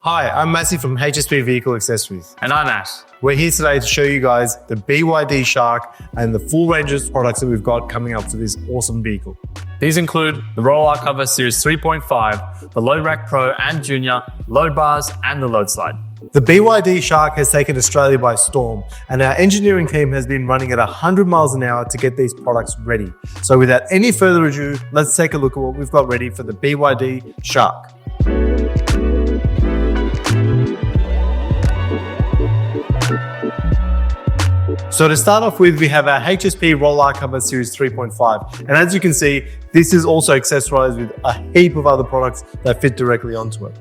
Hi, I'm Massey from HSP Vehicle Accessories. And I'm Ash. We're here today to show you guys the BYD Shark and the full range of products that we've got coming up for this awesome vehicle. These include the Roll.R.Cover Series 3.5, the Load Rack Pro and Junior, load bars, and the load slide. The BYD Shark has taken Australia by storm, and our engineering team has been running at 100 miles an hour to get these products ready. So without any further ado, let's take a look at what we've got ready for the BYD Shark. So to start off with, we have our HSP Roll.R.Cover Series 3.5. And as you can see, this is also accessorized with a heap of other products that fit directly onto it.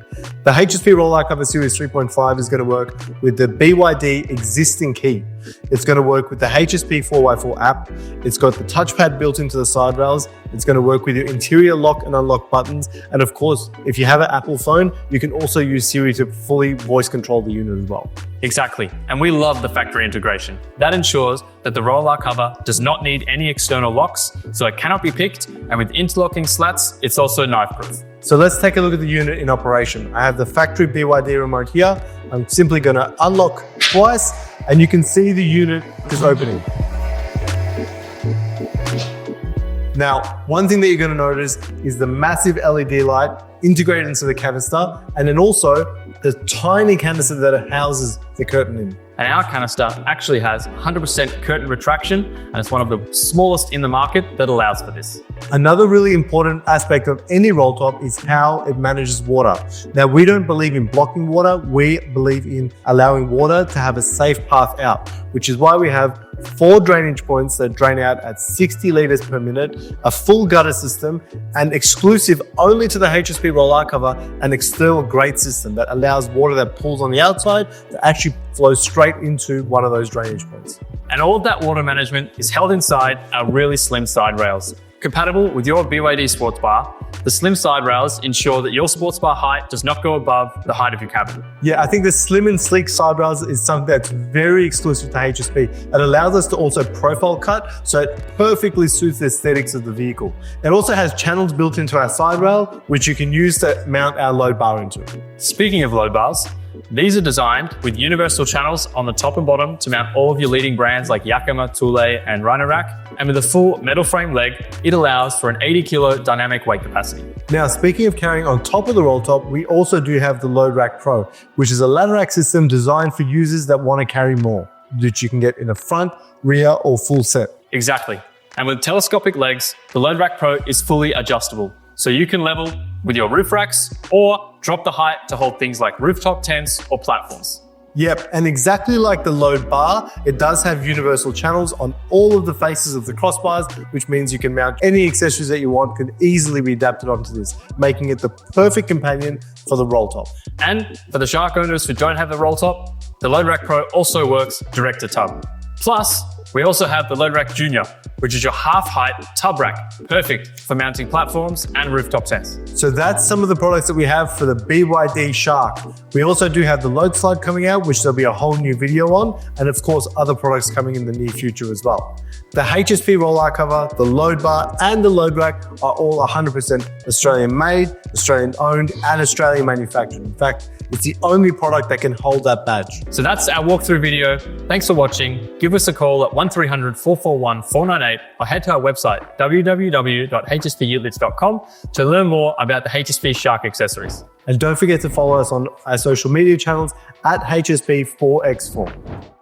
The HSP Roll.R.Cover Series 3.5 is going to work with the BYD existing key. It's going to work with the HSP 4x4 app. It's got the touchpad built into the side rails. It's going to work with your interior lock and unlock buttons. And of course, if you have an Apple phone, you can also use Siri to fully voice control the unit as well. Exactly, and we love the factory integration. That ensures that the Roll.R.Cover does not need any external locks, so it cannot be picked, and with interlocking slats, it's also knife-proof. So let's take a look at the unit in operation. I have the factory BYD remote here. I'm simply going to unlock twice, and you can see the unit is opening. Now, one thing that you're going to notice is the massive LED light integrated into the canister, and then also the tiny canister that it houses the curtain in. And our canister actually has 100% curtain retraction, and it's one of the smallest in the market that allows for this. Another really important aspect of any roll top is how it manages water. Now, we don't believe in blocking water, we believe in allowing water to have a safe path out, which is why we have 4 drainage points that drain out at 60 litres per minute, a full gutter system, and exclusive only to the HSP Roll.R.Cover, an external grate system that allows water that pools on the outside to actually flow straight into one of those drainage points. And all of that water management is held inside our really slim side rails. Compatible with your BYD sports bar, the slim side rails ensure that your sports bar height does not go above the height of your cabin. Yeah, I think the slim and sleek side rails is something that's very exclusive to HSP. It allows us to also profile cut, so it perfectly suits the aesthetics of the vehicle. It also has channels built into our side rail, which you can use to mount our load bar into. Speaking of load bars, these are designed with universal channels on the top and bottom to mount all of your leading brands like Yakima, Thule, and Rhino Rack. And with a full metal frame leg, it allows for an 80 kilo dynamic weight capacity. Now, speaking of carrying on top of the roll top, we also do have the Load Rack Pro, which is a ladder rack system designed for users that want to carry more, which you can get in a front, rear, or full set. Exactly. And with telescopic legs, the Load Rack Pro is fully adjustable. So you can level with your roof racks or drop the height to hold things like rooftop tents or platforms. Yep, and exactly like the load bar, it does have universal channels on all of the faces of the crossbars, which means you can mount any accessories that you want, can easily be adapted onto this, making it the perfect companion for the roll top. And for the Shark owners who don't have the roll top, the Load Rack Pro also works direct to tub. Plus, we also have the Load Rack Junior, which is your half-height tub rack, perfect for mounting platforms and rooftop tents. So that's some of the products that we have for the BYD Shark. We also do have the load slide coming out, which there'll be a whole new video on, and of course, other products coming in the near future as well. The HSP Roll.R.Cover, the load bar, and the load rack are all 100% Australian made, Australian owned, and Australian manufactured. In fact, it's the only product that can hold that badge. So that's our walkthrough video. Thanks for watching. Give us a call at 1300 441 498 or head to our website www.hsputelids.com to learn more about the HSP Shark accessories. And don't forget to follow us on our social media channels at HSP4x4.